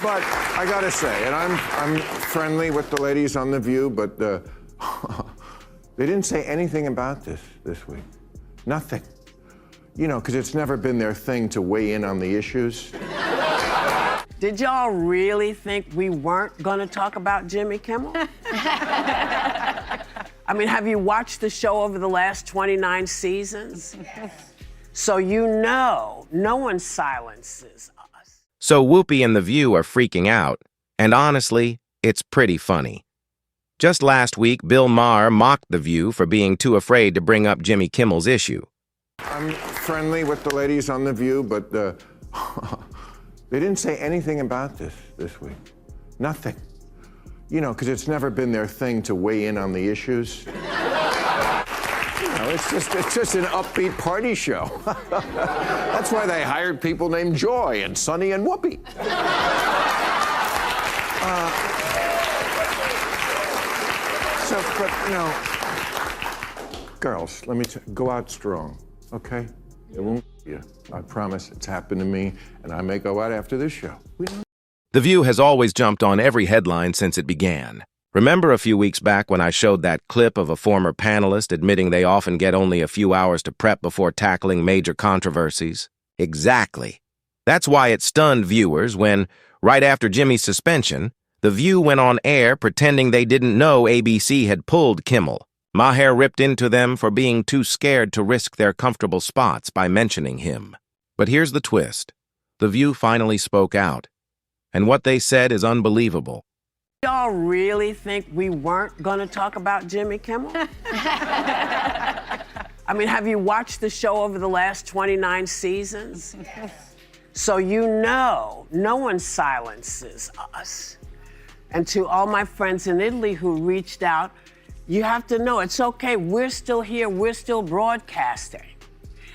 But I gotta say, and I'm friendly with the ladies on The View, but they didn't say anything about this week. Nothing. You know, because it's never been their thing to weigh in on the issues. Did y'all really think we weren't gonna talk about Jimmy Kimmel? I mean, have you watched the show over the last 29 seasons? So you know, no one silences us. So Whoopi and The View are freaking out, and honestly, it's pretty funny. Just last week, Bill Maher mocked The View for being too afraid to bring up Jimmy Kimmel's issue. I'm friendly with the ladies on The View, but they didn't say anything about this week. Nothing. You know, because it's never been their thing to weigh in on the issues. You know, it's just an upbeat party show. That's why they hired people named Joy and Sonny and Whoopi. But you know, girls, let me go out strong, okay? It won't be you. I promise. It's happened to me, and I may go out after this show. The View has always jumped on every headline since it began. Remember a few weeks back when I showed that clip of a former panelist admitting they often get only a few hours to prep before tackling major controversies? Exactly. That's why it stunned viewers when, right after Jimmy's suspension, The View went on air pretending they didn't know ABC had pulled Kimmel. Maher ripped into them for being too scared to risk their comfortable spots by mentioning him. But here's the twist. The View finally spoke out. And what they said is unbelievable. Y'all really think we weren't gonna talk about Jimmy Kimmel? I mean, have you watched the show over the last 29 seasons? So you know, no one silences us. And to all my friends in Italy who reached out, you have to know it's okay, we're still here, we're still broadcasting.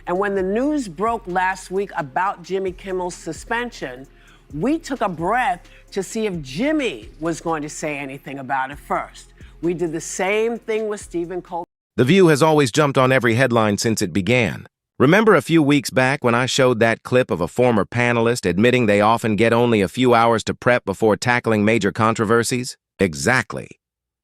And when the news broke last week about Jimmy Kimmel's suspension, we took a breath to see if Jimmy was going to say anything about it first. We did the same thing with Stephen Colbert. The View has always jumped on every headline since it began. Remember a few weeks back when I showed that clip of a former panelist admitting they often get only a few hours to prep before tackling major controversies? Exactly.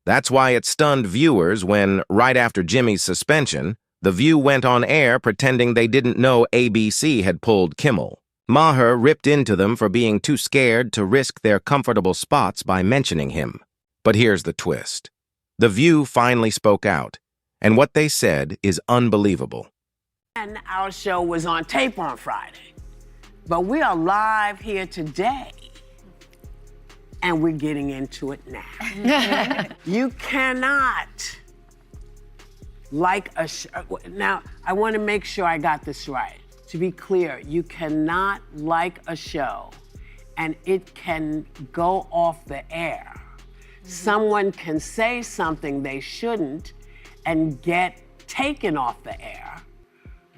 That's why it stunned viewers when, right after Jimmy's suspension, The View went on air pretending they didn't know ABC had pulled Kimmel. Maher ripped into them for being too scared to risk their comfortable spots by mentioning him. But here's the twist. The View finally spoke out, and what they said is unbelievable. And our show was on tape on Friday, but we are live here today, and we're getting into it now. You cannot like a show. Now, I want to make sure I got this right. To be clear, you cannot like a show and it can go off the air. Someone can say something they shouldn't and get taken off the air,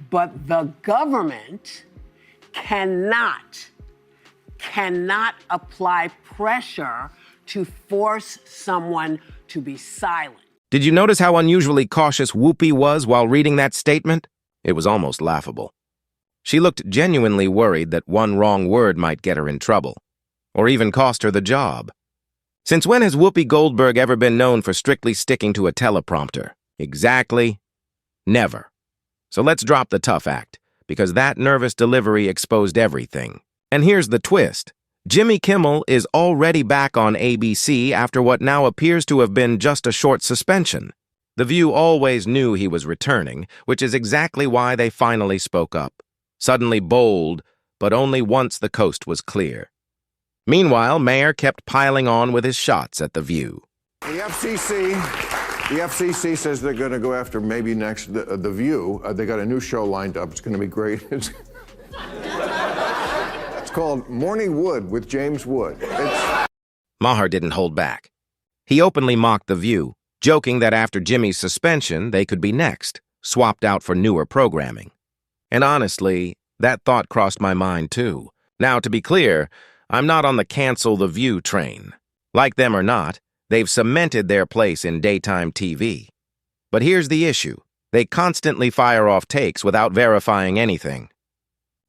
but the government cannot apply pressure to force someone to be silent. Did you notice how unusually cautious Whoopi was while reading that statement? It was almost laughable. She looked genuinely worried that one wrong word might get her in trouble, or even cost her the job. Since when has Whoopi Goldberg ever been known for strictly sticking to a teleprompter? Exactly. Never. So let's drop the tough act, because that nervous delivery exposed everything. And here's the twist. Jimmy Kimmel is already back on ABC after what now appears to have been just a short suspension. The View always knew he was returning, which is exactly why they finally spoke up. Suddenly bold, but only once the coast was clear. Meanwhile, Maher kept piling on with his shots at The View. The FCC says they're going to go after maybe next The View. They got a new show lined up. It's going to be great. It's called Morning Wood with James Wood. Maher didn't hold back. He openly mocked The View, joking that after Jimmy's suspension, they could be next, swapped out for newer programming. And honestly, that thought crossed my mind too. Now, to be clear, I'm not on the cancel The View train. Like them or not, they've cemented their place in daytime TV. But here's the issue. They constantly fire off takes without verifying anything.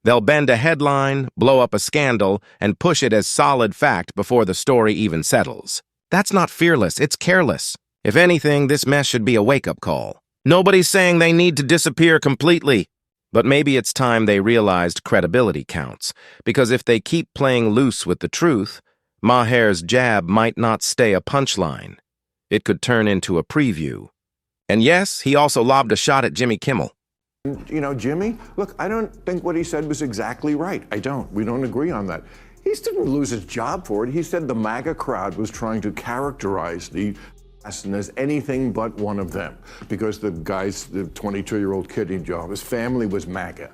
They'll bend a headline, blow up a scandal, and push it as solid fact before the story even settles. That's not fearless, it's careless. If anything, this mess should be a wake-up call. Nobody's saying they need to disappear completely. But maybe it's time they realized credibility counts, because if they keep playing loose with the truth, Maher's jab might not stay a punchline. It could turn into a preview. And yes, he also lobbed a shot at Jimmy Kimmel. You know, Jimmy, look, I don't think what he said was exactly right. I don't. We don't agree on that. He didn't lose his job for it. He said the MAGA crowd was trying to characterize the assassin as anything but one of them, because the 22-year-old kid in jail, his family was MAGA.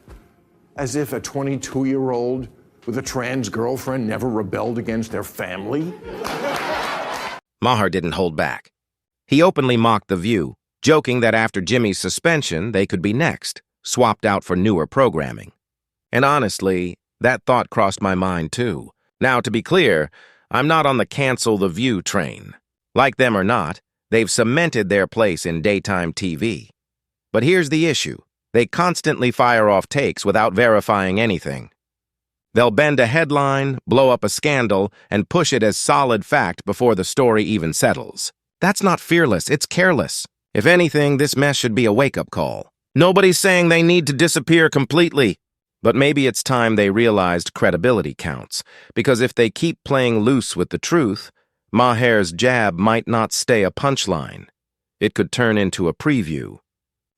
As if a 22-year-old with a trans girlfriend never rebelled against their family. Maher didn't hold back. He openly mocked The View, joking that after Jimmy's suspension, they could be next, swapped out for newer programming. And honestly, that thought crossed my mind too. Now, to be clear, I'm not on the cancel The View train. Like them or not, they've cemented their place in daytime TV. But here's the issue. They constantly fire off takes without verifying anything. They'll bend a headline, blow up a scandal, and push it as solid fact before the story even settles. That's not fearless, it's careless. If anything, this mess should be a wake-up call. Nobody's saying they need to disappear completely. But maybe it's time they realized credibility counts, because if they keep playing loose with the truth, Maher's jab might not stay a punchline. It could turn into a preview.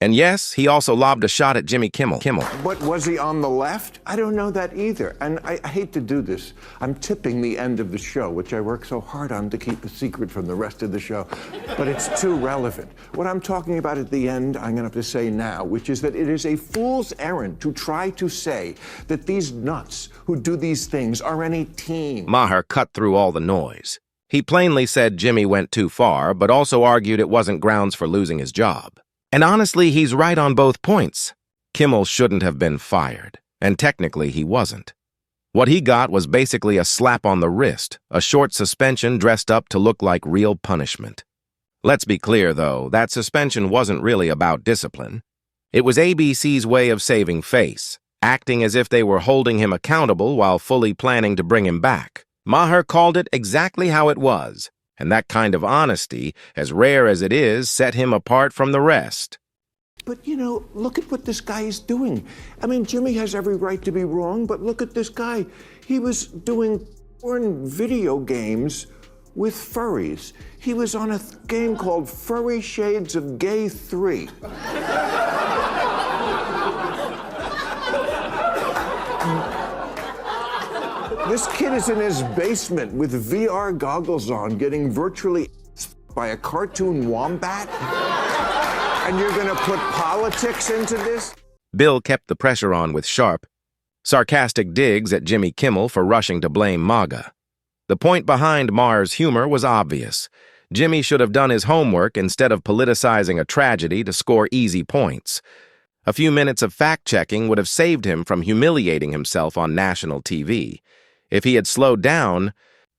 And yes, he also lobbed a shot at Jimmy Kimmel. But was he on the left? I don't know that either. And I hate to do this. I'm tipping the end of the show, which I work so hard on to keep a secret from the rest of the show. But it's too relevant. What I'm talking about at the end, I'm going to have to say now, which is that it is a fool's errand to try to say that these nuts who do these things are any team. Maher cut through all the noise. He plainly said Jimmy went too far, but also argued it wasn't grounds for losing his job. And honestly, he's right on both points. Kimmel shouldn't have been fired, and technically he wasn't. What he got was basically a slap on the wrist, a short suspension dressed up to look like real punishment. Let's be clear, though, that suspension wasn't really about discipline. It was ABC's way of saving face, acting as if they were holding him accountable while fully planning to bring him back. Maher called it exactly how it was. And that kind of honesty, as rare as it is, set him apart from the rest. But, you know, look at what this guy is doing. I mean, Jimmy has every right to be wrong, but look at this guy. He was doing porn video games with furries. He was on a game called Furry Shades of Gay 3. This kid is in his basement with VR goggles on, getting virtually by a cartoon wombat? And you're gonna put politics into this? Bill kept the pressure on with sharp, sarcastic digs at Jimmy Kimmel for rushing to blame MAGA. The point behind Maher's humor was obvious. Jimmy should have done his homework instead of politicizing a tragedy to score easy points. A few minutes of fact-checking would have saved him from humiliating himself on national TV. If he had slowed down,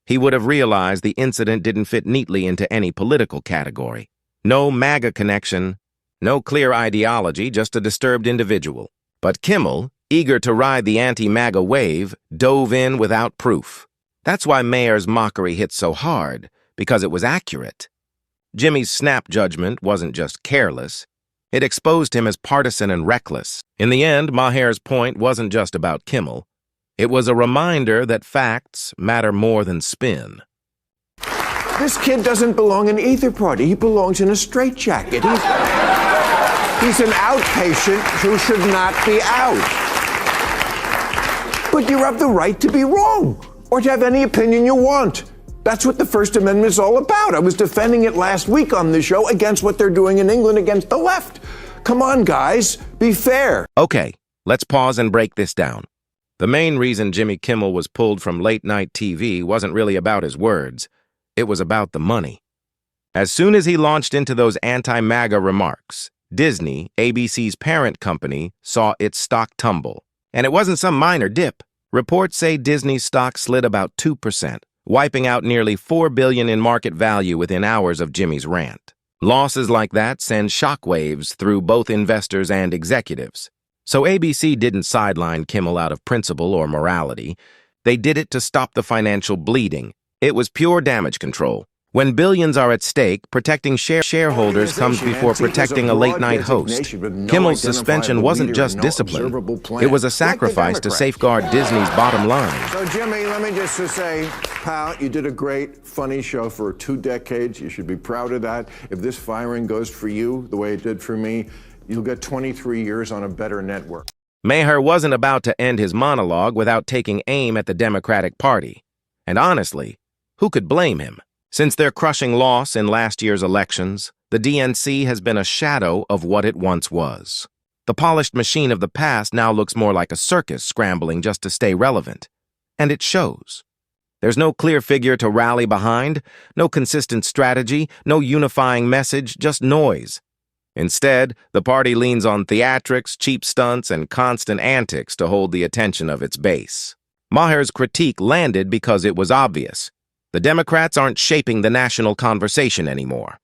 he would have realized the incident didn't fit neatly into any political category. No MAGA connection, no clear ideology, just a disturbed individual. But Kimmel, eager to ride the anti-MAGA wave, dove in without proof. That's why Maher's mockery hit so hard, because it was accurate. Jimmy's snap judgment wasn't just careless. It exposed him as partisan and reckless. In the end, Maher's point wasn't just about Kimmel. It was a reminder that facts matter more than spin. This kid doesn't belong in either party. He belongs in a straitjacket. He's an outpatient who should not be out. But you have the right to be wrong, or to have any opinion you want. That's what the First Amendment is all about. I was defending it last week on this show against what they're doing in England against the left. Come on, guys, be fair. Okay, let's pause and break this down. The main reason Jimmy Kimmel was pulled from late-night TV wasn't really about his words. It was about the money. As soon as he launched into those anti-MAGA remarks, Disney, ABC's parent company, saw its stock tumble. And it wasn't some minor dip. Reports say Disney's stock slid about 2%, wiping out nearly $4 billion in market value within hours of Jimmy's rant. Losses like that send shockwaves through both investors and executives. So ABC didn't sideline Kimmel out of principle or morality. They did it to stop the financial bleeding. It was pure damage control. When billions are at stake, protecting shareholders comes before protecting a late-night host. Kimmel's suspension wasn't just discipline. It was a sacrifice to safeguard Disney's bottom line. So, Jimmy, let me just say, pal, you did a great, funny show for 2 decades. You should be proud of that. If this firing goes for you the way it did for me, you'll get 23 years on a better network. Maher wasn't about to end his monologue without taking aim at the Democratic Party. And honestly, who could blame him? Since their crushing loss in last year's elections, the DNC has been a shadow of what it once was. The polished machine of the past now looks more like a circus scrambling just to stay relevant. And it shows. There's no clear figure to rally behind, no consistent strategy, no unifying message, just noise. Instead, the party leans on theatrics, cheap stunts, and constant antics to hold the attention of its base. Maher's critique landed because it was obvious. The Democrats aren't shaping the national conversation anymore.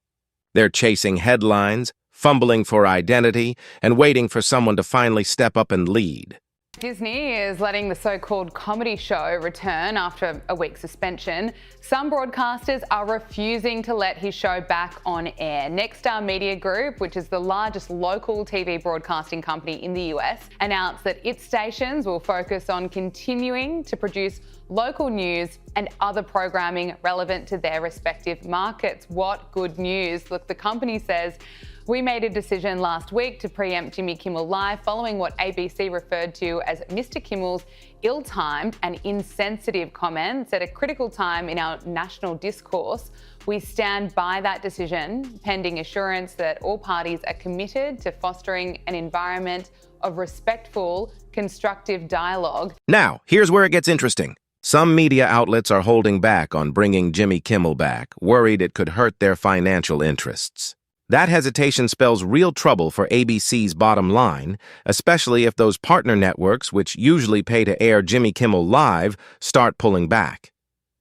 They're chasing headlines, fumbling for identity, and waiting for someone to finally step up and lead. Disney is letting the so-called comedy show return after a week's suspension. Some broadcasters are refusing to let his show back on air. Nexstar Media Group, which is the largest local TV broadcasting company in the US, announced that its stations will focus on continuing to produce local news and other programming relevant to their respective markets. What good news. Look, the company says, we made a decision last week to preempt Jimmy Kimmel Live following what ABC referred to as Mr. Kimmel's ill-timed and insensitive comments at a critical time in our national discourse. We stand by that decision, pending assurance that all parties are committed to fostering an environment of respectful, constructive dialogue. Now, here's where it gets interesting. Some media outlets are holding back on bringing Jimmy Kimmel back, worried it could hurt their financial interests. That hesitation spells real trouble for ABC's bottom line, especially if those partner networks, which usually pay to air Jimmy Kimmel Live, start pulling back.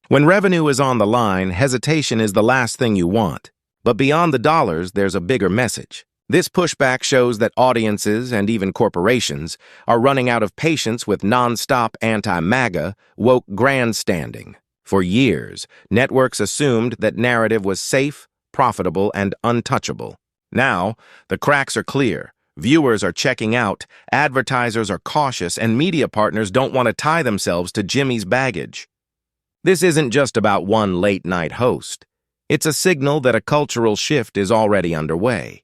When revenue is on the line, hesitation is the last thing you want. But beyond the dollars, there's a bigger message. This pushback shows that audiences and even corporations are running out of patience with non-stop anti-MAGA, woke grandstanding. For years, networks assumed that narrative was safe, profitable, and untouchable. Now, the cracks are clear. Viewers are checking out, advertisers are cautious, and media partners don't want to tie themselves to Jimmy's baggage. This isn't just about one late-night host. It's a signal that a cultural shift is already underway.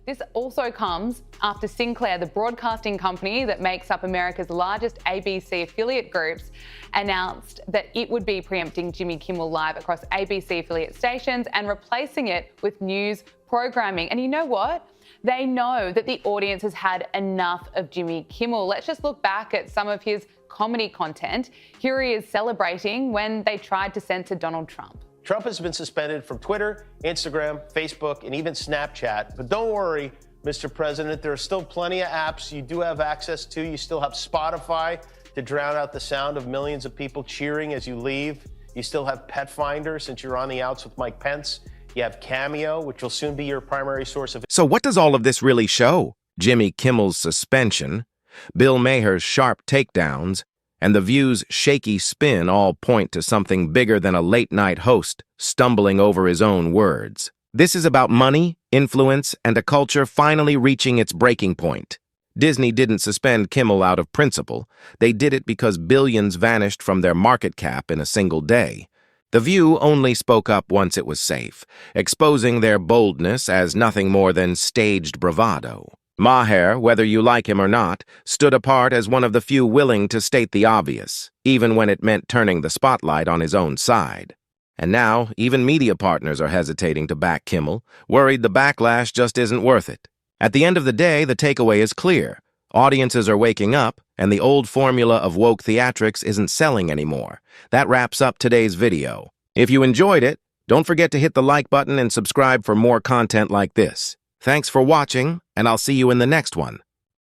This also comes after Sinclair, the broadcasting company that makes up America's largest ABC affiliate groups, announced that it would be preempting Jimmy Kimmel Live across ABC affiliate stations and replacing it with news programming. And you know what? They know that the audience has had enough of Jimmy Kimmel. Let's just look back at some of his comedy content. Here he is celebrating when they tried to censor Donald Trump. Trump has been suspended from Twitter, Instagram, Facebook, and even Snapchat. But don't worry, Mr. President, there are still plenty of apps you do have access to. You still have Spotify to drown out the sound of millions of people cheering as you leave. You still have Pet Finder since you're on the outs with Mike Pence. You have Cameo, which will soon be your primary source of... So what does all of this really show? Jimmy Kimmel's suspension, Bill Maher's sharp takedowns, and The View's shaky spin all point to something bigger than a late-night host stumbling over his own words. This is about money, influence, and a culture finally reaching its breaking point. Disney didn't suspend Kimmel out of principle. They did it because billions vanished from their market cap in a single day. The View only spoke up once it was safe, exposing their boldness as nothing more than staged bravado. Maher, whether you like him or not, stood apart as one of the few willing to state the obvious, even when it meant turning the spotlight on his own side. And now, even media partners are hesitating to back Kimmel, worried the backlash just isn't worth it. At the end of the day, the takeaway is clear. Audiences are waking up, and the old formula of woke theatrics isn't selling anymore. That wraps up today's video. If you enjoyed it, don't forget to hit the like button and subscribe for more content like this. Thanks for watching, and I'll see you in the next one.